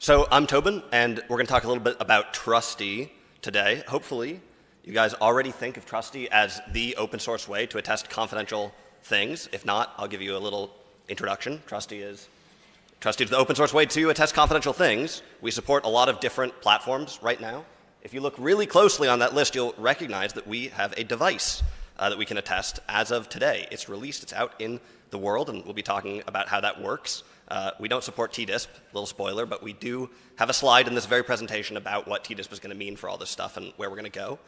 So I'm Tobin, and we're going to talk a little bit about Trustee today. Hopefully, you guys already think of Trustee as the open source way to attest confidential things. If not, I'll give you a little introduction. Trustee is the open source way to attest confidential things. We support a lot of different platforms right now. If you look really closely on that list, you'll recognize that we have a device that we can attest as of today. It's released, it's out in the world, and we'll be talking about how that works. We don't support TDISP, little spoiler, but we do have a slide in this very presentation about what TDISP is going to mean for all this stuff and where we're going to go.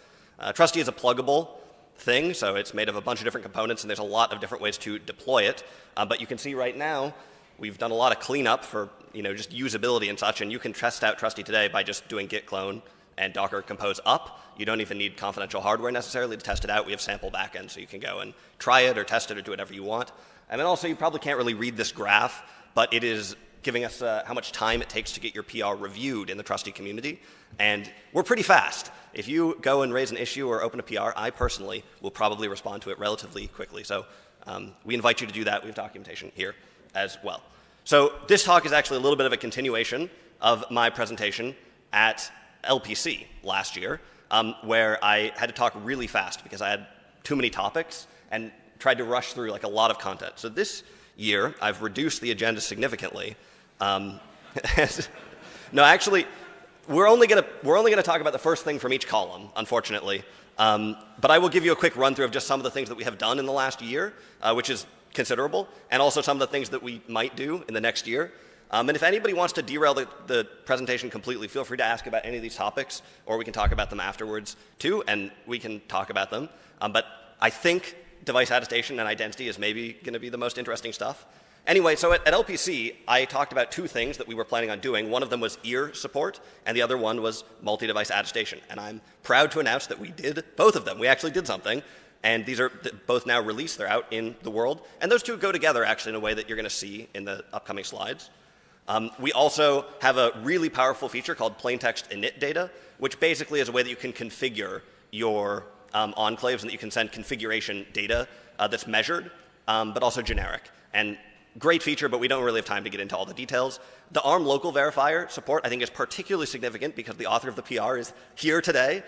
Trustee is a pluggable thing, so it's made of a bunch of different components, and there's a lot of different ways to deploy it. But you can see right now, we've done a lot of cleanup for just usability and such, and you can test out Trustee today by just doing git clone and Docker compose up. You don't even need confidential hardware necessarily to test it out. We have sample backend, so you can go and try it or test it or do whatever you want. And then also, you probably can't really read this graph, but it is giving us how much time it takes to get your PR reviewed in the Trustee community. And we're pretty fast. If you go and raise an issue or open a PR, I personally will probably respond to it relatively quickly. So we invite you to do that. We have documentation here as well. So this talk is actually a little bit of a continuation of my presentation at LPC last year, where I had to talk really fast because I had too many topics and tried to rush through like a lot of content. So this year, I've reduced the agenda significantly. No, actually, we're only gonna talk about the first thing from each column, unfortunately. But I will give you a quick run through of just some of the things that we have done in the last year, which is considerable, and also some of the things that we might do in the next year. And if anybody wants to derail the presentation completely, feel free to ask about any of these topics, or we can talk about them afterwards too, and we can talk about them. But I think device attestation and identity is maybe going to be the most interesting stuff. Anyway, so at LPC, I talked about two things that we were planning on doing. One of them was ear support, and the other one was multi-device attestation. And I'm proud to announce that we did both of them. We actually did something, and these are both now released. They're out in the world. And those two go together, actually, in a way that you're going to see in the upcoming slides. We also have a really powerful feature called plaintext init data, which basically is a way that you can configure your enclaves and that you can send configuration data that's measured, but also generic. And great feature, but we don't really have time to get into all the details. The ARM local verifier support, I think, is particularly significant because the author of the PR is here today.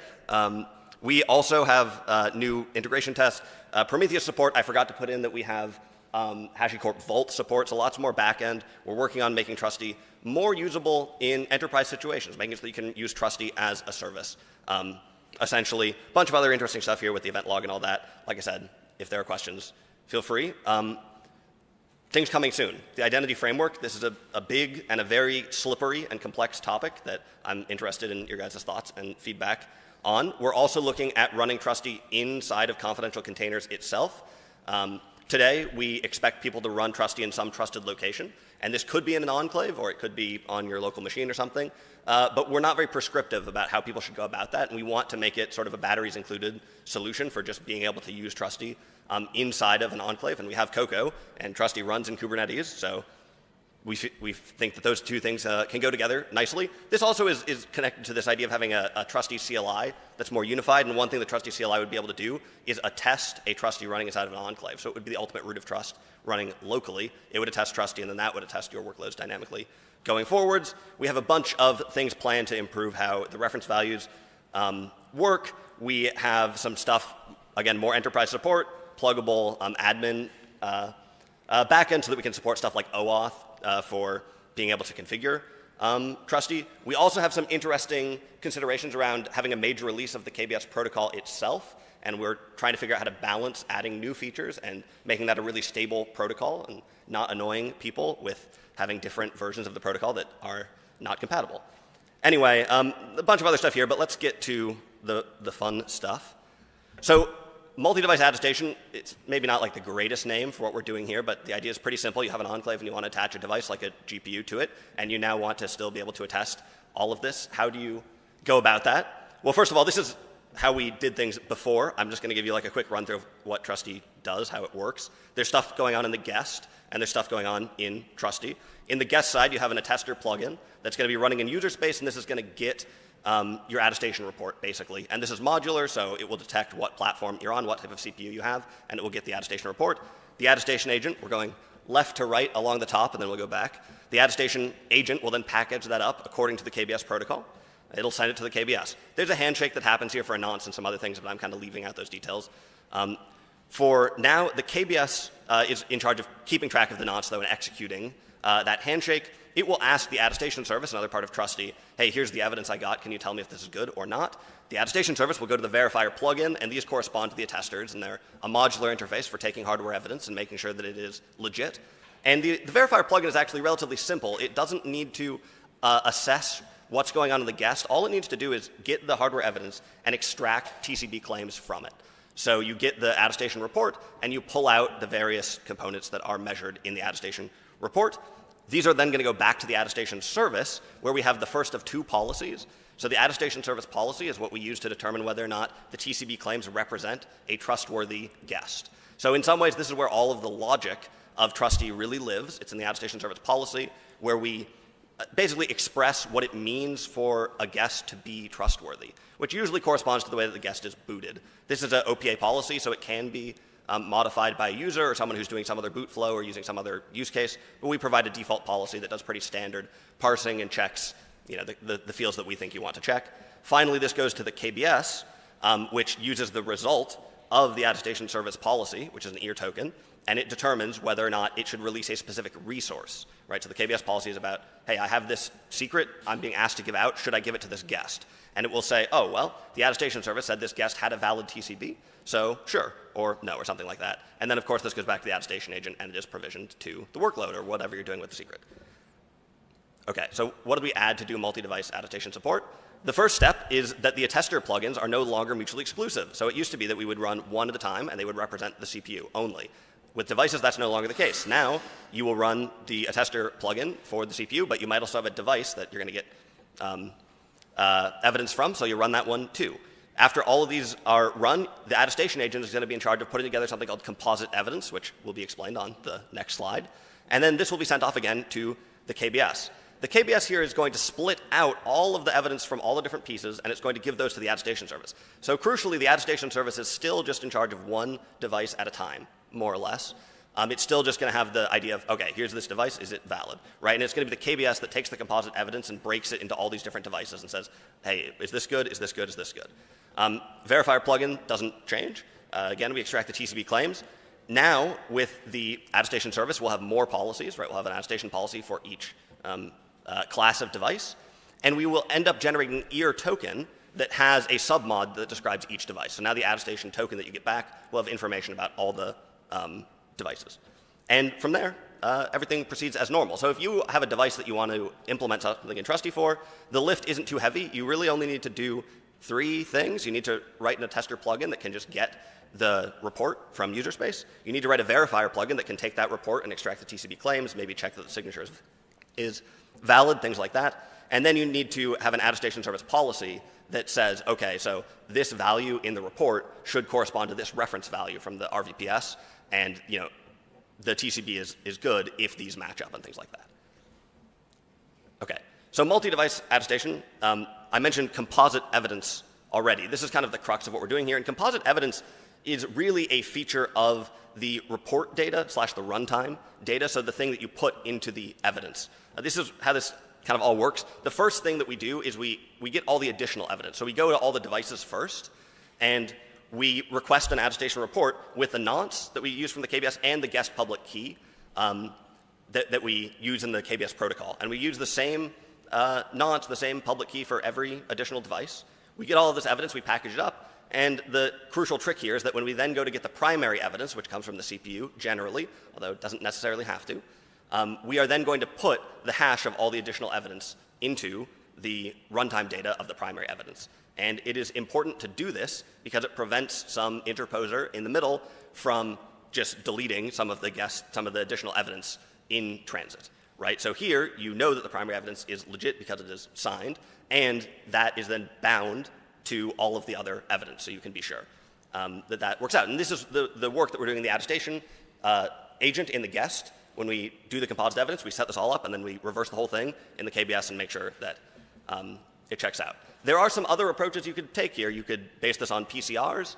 We also have new integration tests. Prometheus support, I forgot to put in that we have HashiCorp Vault support, so lots more backend. We're working on making Trustee more usable in enterprise situations, making it so that you can use Trustee as a service. Essentially, a bunch of other interesting stuff here with the event log and all that. Like I said, if there are questions, feel free. Things coming soon. The identity framework, this is a big and a very slippery and complex topic that I'm interested in your guys' thoughts and feedback on. We're also looking at running Trustee inside of confidential containers itself. Today, we expect people to run Trustee in some trusted location, and this could be in an enclave, or it could be on your local machine or something, but we're not very prescriptive about how people should go about that, and we want to make it sort of a batteries included solution for just being able to use Trustee inside of an enclave, and we have Coco, and Trustee runs in Kubernetes, so we think that those two things can go together nicely. This also is connected to this idea of having a Trustee CLI that's more unified, and one thing that Trustee CLI would be able to do is attest a Trustee running inside of an enclave. So it would be the ultimate root of trust running locally. It would attest Trustee, and then that would attest your workloads dynamically. Going forwards, we have a bunch of things planned to improve how the reference values work. We have some stuff, again, more enterprise support, pluggable admin backend so that we can support stuff like OAuth for being able to configure Trustee. We also have some interesting considerations around having a major release of the KBS protocol itself, and we're trying to figure out how to balance adding new features and making that a really stable protocol and not annoying people with having different versions of the protocol that are not compatible. Anyway, a bunch of other stuff here, but let's get to the fun stuff. So multi-device attestation, it's maybe not like the greatest name for what we're doing here, but the idea is pretty simple. You have an enclave and you want to attach a device like a GPU to it, and you now want to still be able to attest all of this. How do you go about that? Well, first of all, this is how we did things before. I'm just going to give you like a quick run through of what Trustee does, how it works. There's stuff going on in the guest, and there's stuff going on in Trustee. In the guest side, you have an attester plugin that's going to be running in user space, and this is going to get your attestation report, basically. And this is modular, so it will detect what platform you're on, what type of CPU you have, and it will get the attestation report. The attestation agent, we're going left to right along the top, and then we'll go back. The attestation agent will then package that up according to the KBS protocol. It'll send it to the KBS. There's a handshake that happens here for a nonce and some other things, but I'm kind of leaving out those details. For now, the KBS is in charge of keeping track of the nonce, though, and executing that handshake. It will ask the attestation service, another part of Trustee, hey, here's the evidence I got. Can you tell me if this is good or not? The attestation service will go to the verifier plugin, and these correspond to the attesters, and they're a modular interface for taking hardware evidence and making sure that it is legit. And the verifier plugin is actually relatively simple. It doesn't need to assess what's going on in the guest. All it needs to do is get the hardware evidence and extract TCB claims from it. So you get the attestation report, and you pull out the various components that are measured in the attestation report. These are then going to go back to the attestation service, where we have the first of two policies. So the attestation service policy is what we use to determine whether or not the TCB claims represent a trustworthy guest. So in some ways, this is where all of the logic of Trustee really lives. It's in the attestation service policy, where we basically express what it means for a guest to be trustworthy, which usually corresponds to the way that the guest is booted. This is an OPA policy, so it can be modified by a user or someone who's doing some other boot flow or using some other use case, but we provide a default policy that does pretty standard parsing and checks the fields that we think you want to check. Finally, this goes to the KBS, which uses the result of the attestation service policy, which is an ear token, and it determines whether or not it should release a specific resource, right? So the KBS policy is about, hey, I have this secret I'm being asked to give out. Should I give it to this guest? And it will say, oh, well, the attestation service said this guest had a valid TCB, so sure, or no, or something like that. And then, of course, this goes back to the attestation agent, and it is provisioned to the workload or whatever you're doing with the secret. Okay, so what did we add to do multi-device attestation support? The first step is that the attester plugins are no longer mutually exclusive. So it used to be that we would run one at a time, and they would represent the CPU only. With devices, that's no longer the case. Now, you will run the attester plugin for the CPU, but you might also have a device that you're going to get evidence from, so you run that one too. After all of these are run, the attestation agent is going to be in charge of putting together something called composite evidence, which will be explained on the next slide. And then this will be sent off again to the KBS. The KBS here is going to split out all of the evidence from all the different pieces, and it's going to give those to the attestation service. So crucially, the attestation service is still just in charge of one device at a time, more or less. It's still just going to have the idea of, okay, here's this device, is it valid, right? And it's going to be the KBS that takes the composite evidence and breaks it into all these different devices and says, hey, is this good, is this good, is this good? Verifier plugin doesn't change. Again, we extract the TCB claims. Now, with the attestation service, we'll have more policies, right? We'll have an attestation policy for each class of device. And we will end up generating an ear token that has a submod that describes each device. So now the attestation token that you get back will have information about all the devices. And from there, everything proceeds as normal. So if you have a device that you want to implement something in Trustee for, the lift isn't too heavy. You really only need to do 3 things. You need to write an attester plugin that can just get the report from user space. You need to write a verifier plugin that can take that report and extract the TCB claims, maybe check that the signature is valid, things like that. And then you need to have an attestation service policy that says, okay, so this value in the report should correspond to this reference value from the RVPS, and the TCB is good if these match up and things like that. Okay, so multi-device attestation, I mentioned composite evidence already. This is kind of the crux of what we're doing here, and composite evidence is really a feature of the report data / the runtime data, so the thing that you put into the evidence. This is how this kind of all works. The first thing that we do is we get all the additional evidence. So we go to all the devices first, and we request an attestation report with the nonce that we use from the KBS and the guest public key that we use in the KBS protocol. And we use the same nonce, the same public key for every additional device. We get all of this evidence, we package it up, and the crucial trick here is that when we then go to get the primary evidence, which comes from the CPU generally, although it doesn't necessarily have to, we are then going to put the hash of all the additional evidence into the runtime data of the primary evidence. And it is important to do this because it prevents some interposer in the middle from just deleting some of the additional evidence in transit, right? So here, you know that the primary evidence is legit because it is signed, and that is then bound to all of the other evidence, so you can be sure that that works out. And this is the work that we're doing in the attestation agent in the guest. When we do the composite evidence, we set this all up, and then we reverse the whole thing in the KBS and make sure that it checks out. There are some other approaches you could take here. You could base this on PCRs.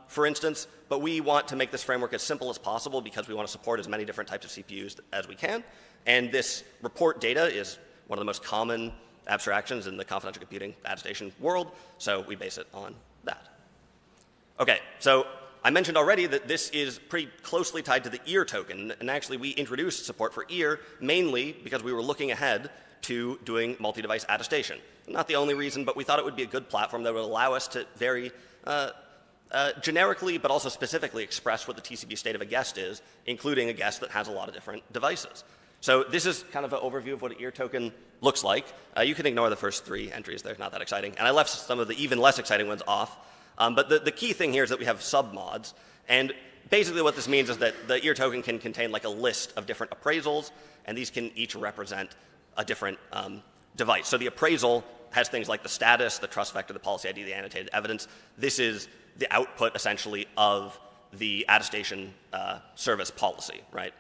for instance, but we want to make this framework as simple as possible because we want to support as many different types of CPUs as we can. And this report data is one of the most common abstractions in the confidential computing attestation world, so we base it on that. Okay, so I mentioned already that this is pretty closely tied to the ear token, and actually we introduced support for ear mainly because we were looking ahead to doing multi-device attestation. Not the only reason, but we thought it would be a good platform that would allow us to very generically but also specifically express what the TCP state of a guest is, including a guest that has a lot of different devices. So this is kind of an overview of what an ear token looks like. You can ignore the first 3 entries, they're not that exciting. And I left some of the even less exciting ones off. But the key thing here is that we have submods. And basically what this means is that the ear token can contain like a list of different appraisals, and these can each represent a different device. So the appraisal has things like the status, the trust vector, the policy ID, the annotated evidence. This is the output essentially of the attestation service policy, right?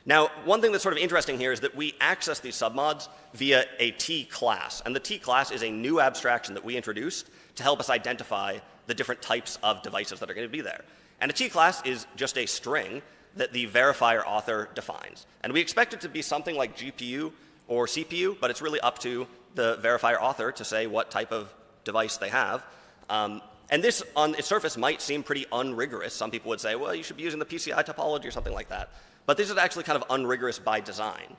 Now, one thing that's sort of interesting here is that we access these submods via a T class. And the T class is a new abstraction that we introduced to help us identify the different types of devices that are going to be there. And a T class is just a string that the verifier author defines. And we expect it to be something like GPU or CPU, but it's really up to the verifier author to say what type of device they have. And this, on its surface, might seem pretty unrigorous. Some people would say, well, you should be using the PCI topology or something like that. But this is actually kind of unrigorous by design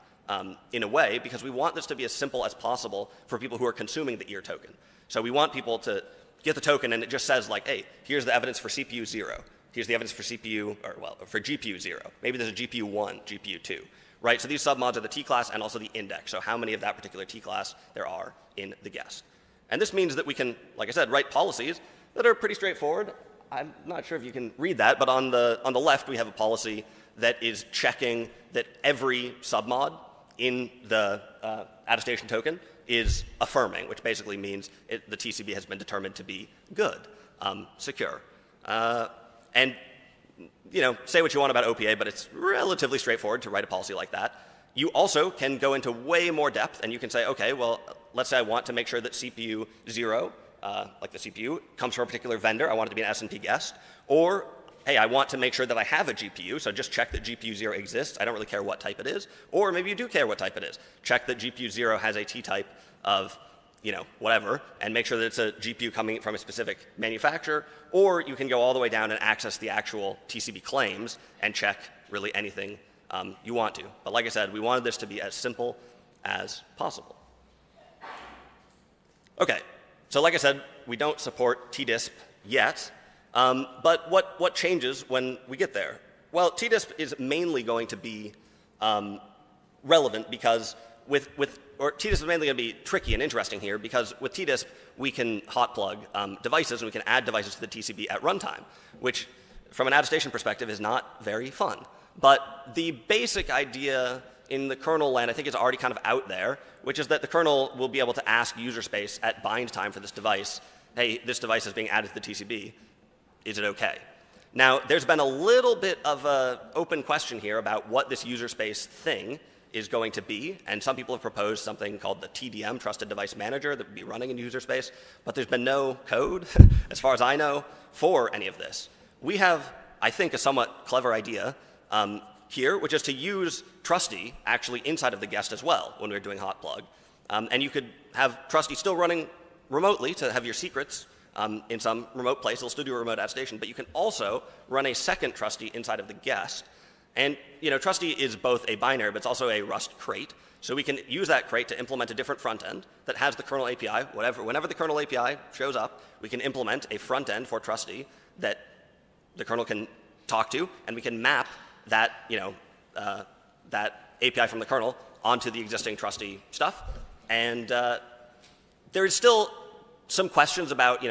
in a way, because we want this to be as simple as possible for people who are consuming the ear token. So we want people to get the token and it just says like, hey, here's the evidence for CPU 0. Here's the evidence for CPU, or well, for GPU 0. Maybe there's a GPU 1, GPU 2, right? So these submods are the T class and also the index. So how many of that particular T class there are in the guest. And this means that we can, like I said, write policies that are pretty straightforward. I'm not sure if you can read that, but on the left we have a policy that is checking that every submod in the attestation token is affirming, which basically means the TCB has been determined to be good, secure. And say what you want about OPA, but it's relatively straightforward to write a policy like that. You also can go into way more depth, and you can say, okay, well, let's say I want to make sure that CPU 0, like the CPU, comes from a particular vendor. I want it to be an S&P guest. Or, hey, I want to make sure that I have a GPU, so just check that GPU 0 exists. I don't really care what type it is. Or maybe you do care what type it is. Check that GPU 0 has a T-type of whatever, and make sure that it's a GPU coming from a specific manufacturer. Or you can go all the way down and access the actual TCB claims and check really anything you want to. But like I said, we wanted this to be as simple as possible. Okay, so like I said, we don't support TDISP yet, but what changes when we get there? Well, TDISP is mainly going to be relevant because TDISP is mainly going to be tricky and interesting here because with TDISP, we can hot plug devices and we can add devices to the TCB at runtime, which from an attestation perspective is not very fun. But the basic idea in the kernel land, I think, is already kind of out there, which is that the kernel will be able to ask user space at bind time for this device, hey, this device is being added to the TCB, is it okay? Now, there's been a little bit of an open question here about what this user space thing is going to be, and some people have proposed something called the TDM, Trusted Device Manager, that would be running in user space, but there's been no code, as far as I know, for any of this. We have, I think, a somewhat clever idea here, which is to use Trustee actually inside of the guest as well when we're doing hot plug. And you could have Trustee still running remotely to have your secrets in some remote place. It'll still do a remote attestation, but you can also run a second Trustee inside of the guest. And Trustee is both a binary, but it's also a Rust crate. So we can use that crate to implement a different front end that has the kernel API. Whenever the kernel API shows up, we can implement a front end for Trustee that the kernel can talk to, and we can map that that API from the kernel onto the existing Trustee stuff. And there is still some questions about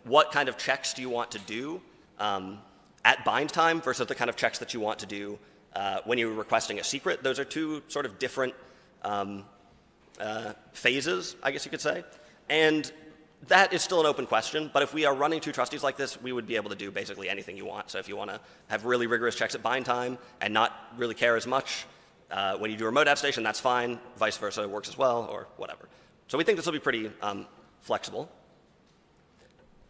what kind of checks do you want to do at bind time versus the kind of checks that you want to do when you're requesting a secret. Those are two sort of different phases, I guess you could say. And that is still an open question, but if we are running two Trustees like this, we would be able to do basically anything you want. So if you want to have really rigorous checks at bind time and not really care as much when you do remote attestation, that's fine. Vice versa works as well, or whatever. So we think this will be pretty flexible.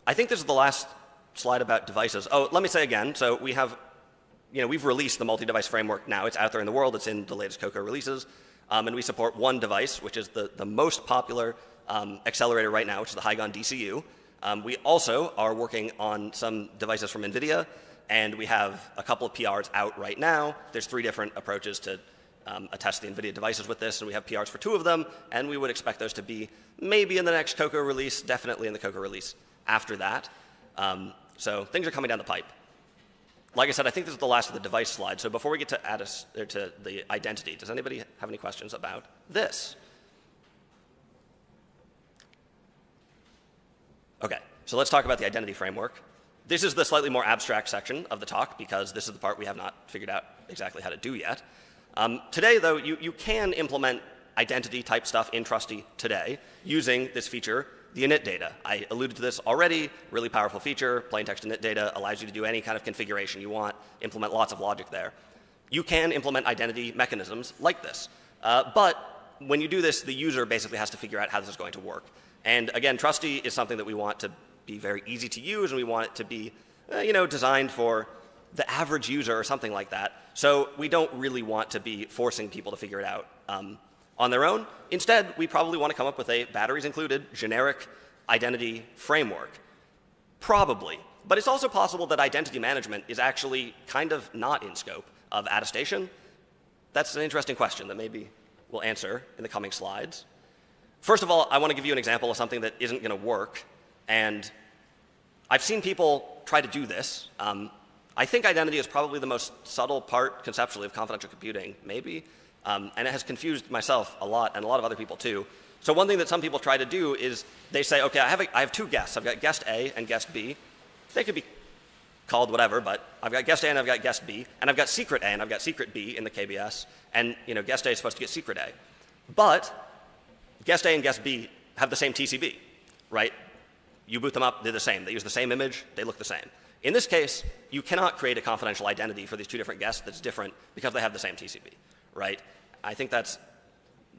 I think this is the last slide about devices. Oh, let me say again, so we have, we've released the multi-device framework now. It's out there in the world. It's in the latest Cocoa releases. And we support one device, which is the most popular accelerator right now, which is the Hygon DCU. We also are working on some devices from NVIDIA, and we have a couple of PRs out right now. There's 3 different approaches to attest the NVIDIA devices with this, and we have PRs for 2 of them, and we would expect those to be maybe in the next Cocoa release, definitely in the Cocoa release after that. So things are coming down the pipe. Like I said, I think this is the last of the device slide, so before we get to the identity, does anybody have any questions about this? Okay, so let's talk about the identity framework. This is the slightly more abstract section of the talk because this is the part we have not figured out exactly how to do yet. Today, though, you can implement identity type stuff in Trustee today using this feature, the init data. I alluded to this already, really powerful feature, plain text init data, allows you to do any kind of configuration you want, implement lots of logic there. You can implement identity mechanisms like this, but when you do this, the user basically has to figure out how this is going to work. And again, Trustee is something that we want to be very easy to use, and we want it to be, designed for the average user or something like that. So we don't really want to be forcing people to figure it out on their own. Instead, we probably want to come up with a batteries included generic identity framework. Probably. But it's also possible that identity management is actually kind of not in scope of attestation. That's an interesting question that maybe we'll answer in the coming slides. First of all, I want to give you an example of something that isn't going to work. And I've seen people try to do this. I think identity is probably the most subtle part conceptually of confidential computing, maybe. And it has confused myself a lot and a lot of other people too. So one thing that some people try to do is they say, okay, I have 2 guests. I've got guest A and guest B. They could be called whatever, but I've got guest A and I've got guest B. And I've got secret A and I've got secret B in the KBS. And guest A is supposed to get secret A. But guest A and guest B have the same TCB, right? You boot them up, they're the same. They use the same image, they look the same. In this case, you cannot create a confidential identity for these 2 different guests that's different because they have the same TCB, right? I think that's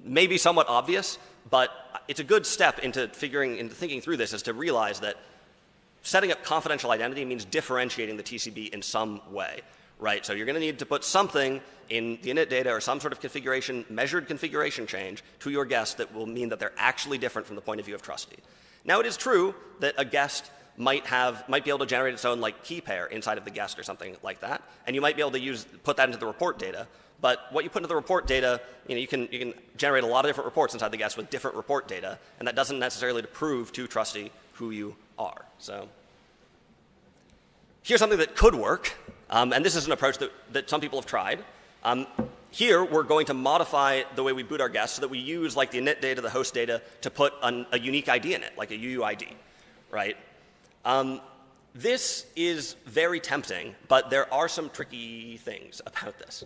maybe somewhat obvious, but it's a good step into thinking through this is to realize that setting up confidential identity means differentiating the TCB in some way, right? So you're going to need to put something in the init data or some sort of configuration, measured configuration change to your guests that will mean that they're actually different from the point of view of Trustee. Now, it is true that a guest might be able to generate its own key pair inside of the guest or something like that, and you might be able to put that into the report data. But what you put into the report data, you can generate a lot of different reports inside the guest with different report data, and that doesn't necessarily prove to Trustee who you are. So here's something that could work, and this is an approach that some people have tried. Here, we're going to modify the way we boot our guests so that we use the init data, the host data, to put a unique ID in it, like a UUID, right? This is very tempting, but there are some tricky things about this.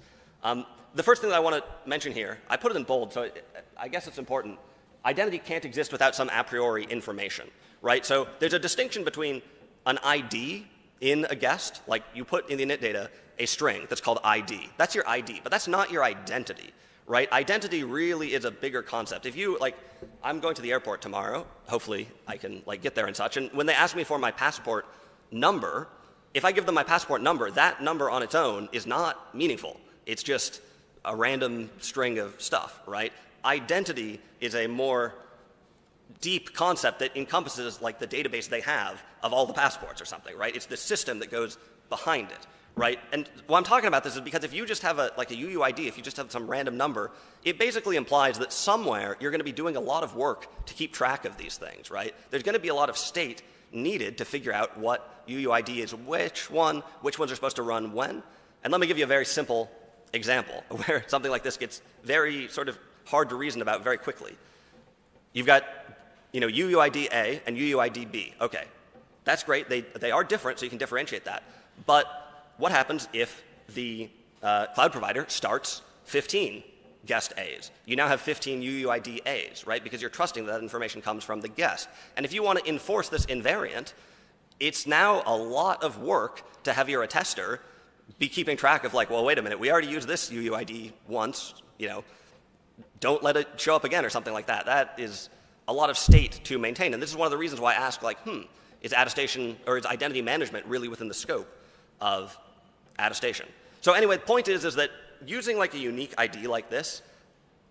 The first thing that I want to mention here, I put it in bold, so I guess it's important. Identity can't exist without some a priori information, right? So there's a distinction between an ID in a guest, like you put in the init data a string that's called ID. That's your ID, but that's not your identity, right? Identity really is a bigger concept. If you, I'm going to the airport tomorrow, hopefully I can get there and such, and when they ask me for my passport number, if I give them my passport number, that number on its own is not meaningful. It's just a random string of stuff, right? Identity is a more deep concept that encompasses the database they have of all the passports or something, right? It's the system that goes behind it, right? And what I'm talking about this is because if you just have a UUID, if you just have some random number, it basically implies that somewhere you're going to be doing a lot of work to keep track of these things, right? There's going to be a lot of state needed to figure out what UUID is which ones are supposed to run when. And let me give you a very simple example where something like this gets very sort of hard to reason about very quickly. You've got UUID A and UUID B. Okay, that's great. They are different, so you can differentiate that. But what happens if the cloud provider starts 15 guest A's? You now have 15 UUID A's, right? Because you're trusting that information comes from the guest. And if you want to enforce this invariant, it's now a lot of work to have your attester be keeping track of well, wait a minute, we already used this UUID once, don't let it show up again or something like that. That is a lot of state to maintain. And this is one of the reasons why I ask, is attestation, or is identity management really within the scope of attestation? So anyway, the point is that using like a unique ID like this,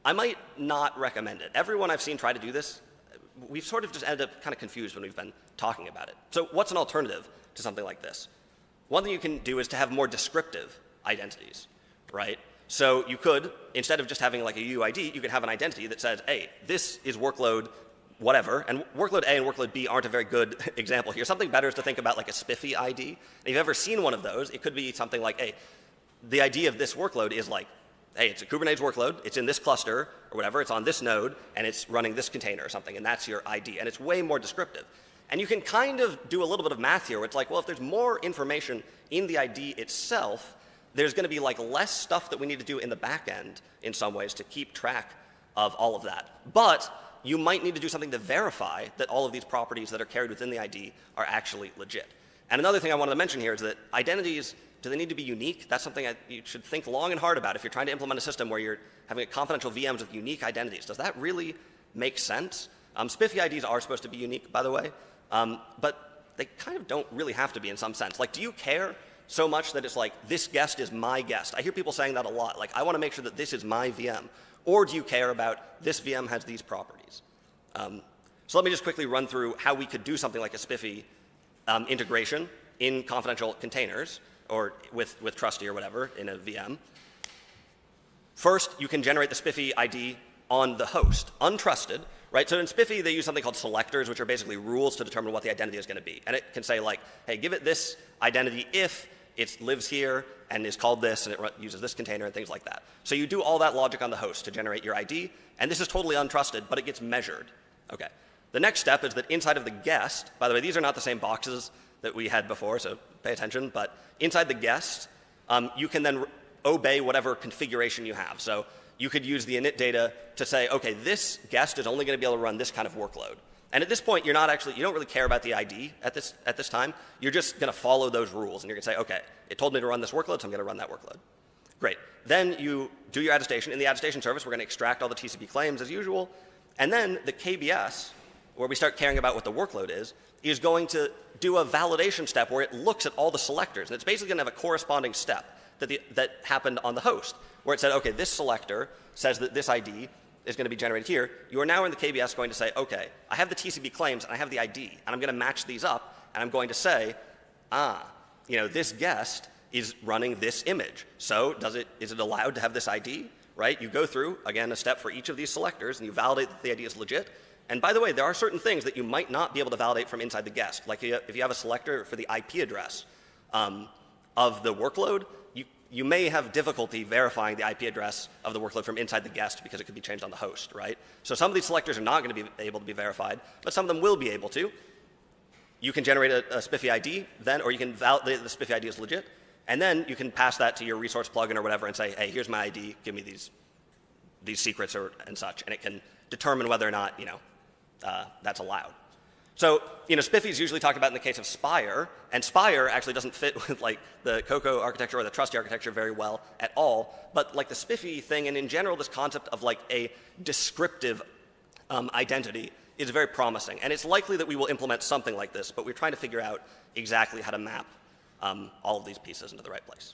I might not recommend it. Everyone I've seen try to do this, we've sort of just ended up kind of confused when we've been talking about it. So what's an alternative to something like this? One thing you can do is to have more descriptive identities, right? So you could, instead of just having like a UID, you could have an identity that says, hey, this is workload whatever, and workload A and workload B aren't a very good example here. Something better is to think about like a spiffy ID. And if you've ever seen one of those, it could be something like, hey, the ID of this workload is like, hey, it's a Kubernetes workload, it's in this cluster or whatever, it's on this node, and it's running this container or something, and that's your ID. And it's way more descriptive. And you can kind of do a little bit of math here where it's like, well, if there's more information in the ID itself, there's going to be like less stuff that we need to do in the back end in some ways to keep track of all of that. But you might need to do something to verify that all of these properties that are carried within the ID are actually legit. And another thing I wanted to mention here is that identities, do they need to be unique? That's something you should think long and hard about if you're trying to implement a system where you're having confidential VMs with unique identities. Does that really make sense? Spiffy IDs are supposed to be unique, by the way, but they kind of don't really have to be in some sense. Like, do you care so much that it's like, this guest is my guest? I hear people saying that a lot. Like, I want to make sure that this is my VM. Or do you care about this VM has these properties? So let me just quickly run through how we could do something like a spiffy integration in confidential containers or with Trustee or whatever in a VM. First, you can generate the spiffy ID on the host, untrusted, right? So in spiffy, they use something called selectors, which are basically rules to determine what the identity is going to be. And it can say like, hey, give it this identity if it lives here and is called this and it uses this container and things like that. So you do all that logic on the host to generate your ID, and this is totally untrusted, but it gets measured. Okay. The next step is that inside of the guest, by the way, these are not the same boxes that we had before, so pay attention, but inside the guest, you can then obey whatever configuration you have. So you could use the init data to say, okay, this guest is only going to be able to run this kind of workload. And at this point, you don't really care about the ID at this time. You're just going to follow those rules, and you're going to say, okay, it told me to run this workload, so I'm going to run that workload. Great. Then you do your attestation. In the attestation service, we're going to extract all the TCP claims as usual. And then the KBS, where we start caring about what the workload is going to do a validation step where it looks at all the selectors. And it's basically going to have a corresponding step that happened on the host, where it said, okay, this selector says that this ID is going to be generated here. You are now in the KBS going to say, okay, I have the TCP claims and I have the ID, and I'm going to match these up, and I'm going to say, this guest is running this image. So is it allowed to have this ID, right? You go through, again, a step for each of these selectors, and you validate that the ID is legit. And by the way, there are certain things that you might not be able to validate from inside the guest. Like if you have a selector for the IP address of the workload, you may have difficulty verifying the IP address of the workload from inside the guest because it could be changed on the host, right? So some of these selectors are not going to be able to be verified, but some of them will be able to. You can generate a spiffy ID then, or you can validate the spiffy ID is legit, and then you can pass that to your resource plugin or whatever and say, hey, here's my ID, give me these secrets and such, and it can determine whether or not that's allowed. So, spiffy is usually talked about in the case of Spire, and Spire actually doesn't fit with like the Cocoa architecture or the Trustee architecture very well at all. But like the spiffy thing, and in general, this concept of like a descriptive identity is very promising. And it's likely that we will implement something like this, but we're trying to figure out exactly how to map all of these pieces into the right place.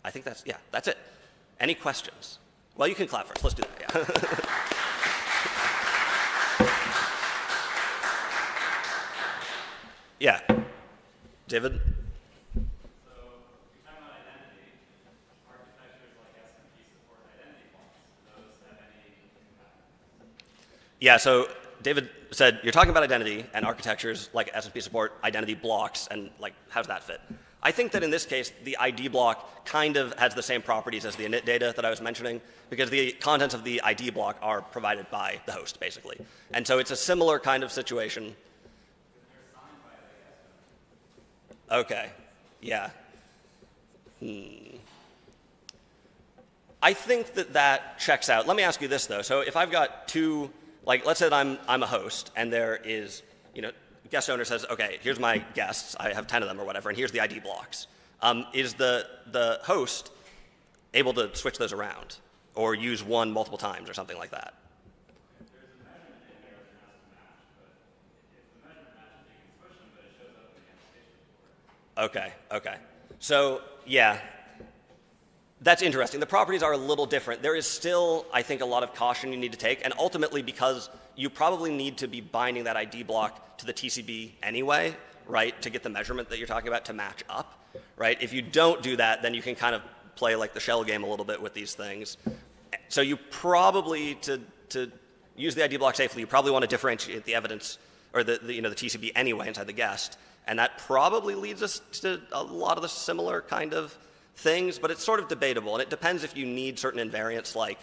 I think that's it. Any questions? Well, you can clap first. Let's do that. Yeah. Yeah. David? So, you're talking about identity. Architectures like SMP support identity blocks. Do those have any impact? Yeah, so David said, you're talking about identity, and architectures like SMP support identity blocks, and like, how does that fit? I think that in this case, the ID block kind of has the same properties as the init data that I was mentioning, because the contents of the ID block are provided by the host, basically. And so it's a similar kind of situation. Okay, yeah. I think that checks out. Let me ask you this, though. So if I've got two, like, let's say that I'm a host, and there is, guest owner says, okay, here's my guests. I have 10 of them or whatever, and here's the ID blocks. Is the host able to switch those around or use one multiple times or something like that? There's a measurement in there that has to match, but if the measurement matches, Okay, okay. So, yeah, that's interesting. The properties are a little different. There is still, I think, a lot of caution you need to take, and ultimately because you probably need to be binding that ID block to the TCB anyway, right, to get the measurement that you're talking about to match up, right? If you don't do that, then you can kind of play like the shell game a little bit with these things. So you probably, to use the ID block safely, you probably want to differentiate the evidence, or the TCB anyway inside the guest, and that probably leads us to a lot of the similar kind of things, but it's sort of debatable, and it depends if you need certain invariants, like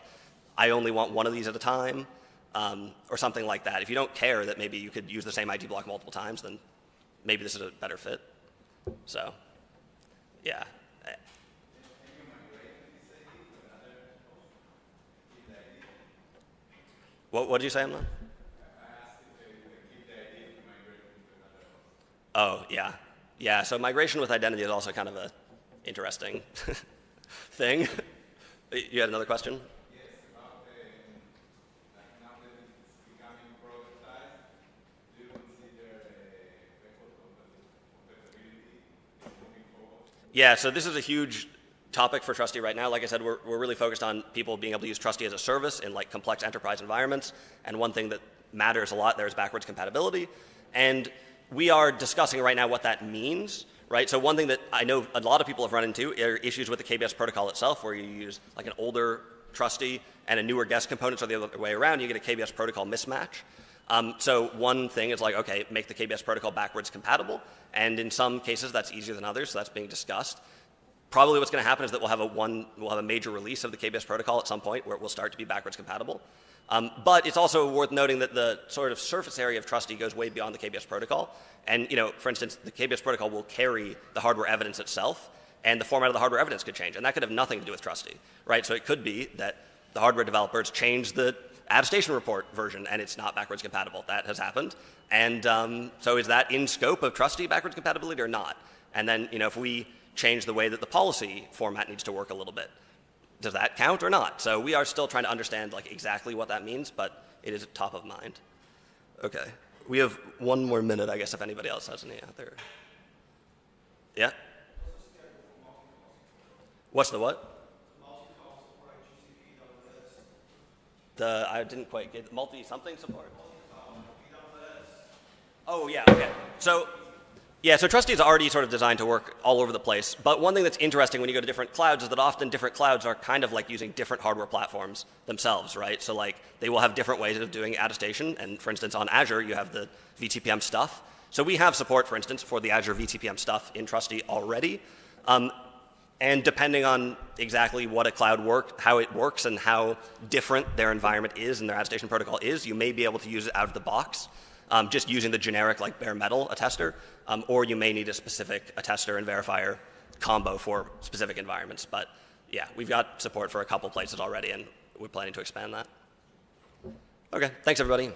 I only want one of these at a time, or something like that. If you don't care that maybe you could use the same ID block multiple times, then maybe this is a better fit. So, yeah. What did you say, Amnon? Oh, yeah. Yeah, so migration with identity is also kind of a interesting thing. You had another question? Yes, about like now that it's becoming productized, do you consider record compatibility moving forward? Yeah, so this is a huge topic for Trustee right now. Like I said, we're really focused on people being able to use Trustee as a service in like complex enterprise environments. And one thing that matters a lot there is backwards compatibility. And we are discussing right now what that means, right? So one thing that I know a lot of people have run into are issues with the KBS protocol itself, where you use like an older Trustee and a newer guest component, so the other way around, you get a KBS protocol mismatch. So one thing is like, okay, make the KBS protocol backwards compatible. And in some cases, that's easier than others, so that's being discussed. Probably what's going to happen is that we'll have a major release of the KBS protocol at some point where it will start to be backwards compatible. But it's also worth noting that the sort of surface area of Trustee goes way beyond the KBS protocol. And for instance, the KBS protocol will carry the hardware evidence itself, and the format of the hardware evidence could change, and that could have nothing to do with Trustee, right? So it could be that the hardware developers change the attestation report version, and it's not backwards compatible. That has happened. And so is that in scope of Trustee backwards compatibility or not? And then if we change the way that the policy format needs to work a little bit, does that count or not? So we are still trying to understand like exactly what that means, but it is top of mind. Okay, we have one more minute, I guess, if anybody else has any out there. Yeah? What's the what? I didn't quite get multi-something support. Oh yeah, okay. So Trustee is already sort of designed to work all over the place. But one thing that's interesting when you go to different clouds is that often different clouds are kind of like using different hardware platforms themselves, right? So like they will have different ways of doing attestation. And for instance, on Azure, you have the VTPM stuff. So we have support, for instance, for the Azure VTPM stuff in Trustee already. And depending on exactly what a cloud how it works and how different their environment is and their attestation protocol is, you may be able to use it out of the box. Just using the generic like bare metal attester, or you may need a specific attester and verifier combo for specific environments. But yeah, we've got support for a couple places already, and we're planning to expand that. Okay, thanks everybody.